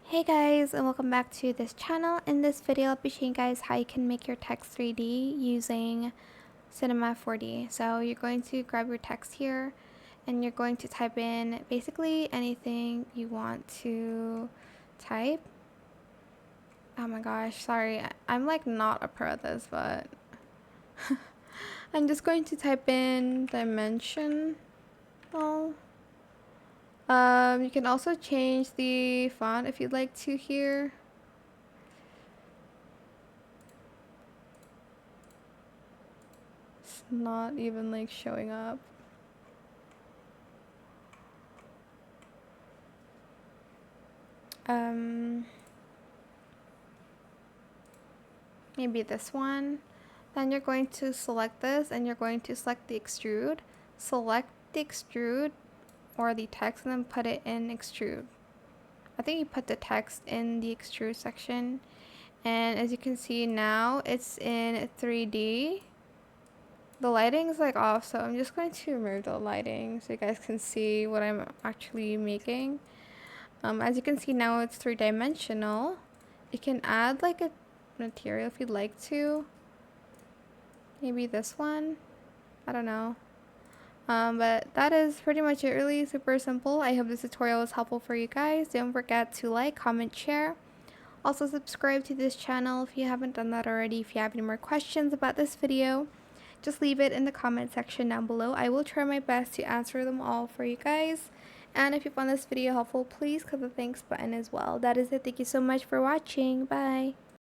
Hey guys, and welcome back to this channel. In this video I'll be showing you guys how you can make your text 3D using Cinema 4D. So you're going to grab your text here and you're going to type in basically anything you want to type. Oh my gosh, sorry, I'm like not a pro at this, but I'm just going to type in dimension. You can also change the font if you'd like to here. It's not even like showing up. Maybe this one. Then you're going to select this and you're going to select the extrude. Select the extrude or the text and then put it in extrude. I think you put the text in the extrude section. And as you can see now, it's in 3D. The lighting is like off, so I'm just going to remove the lighting so you guys can see what I'm actually making. As you can see now, it's three-dimensional. You can add like a material if you'd like to. Maybe this one. I don't know. But that is pretty much it. Really super simple. I hope this tutorial was helpful for you guys. Don't forget to like, comment, share. Also subscribe to this channel if you haven't done that already. If you have any more questions about this video, just leave it in the comment section down below. I will try my best to answer them all for you guys. And if you found this video helpful, please click the thanks button as well. That is it. Thank you so much for watching. Bye.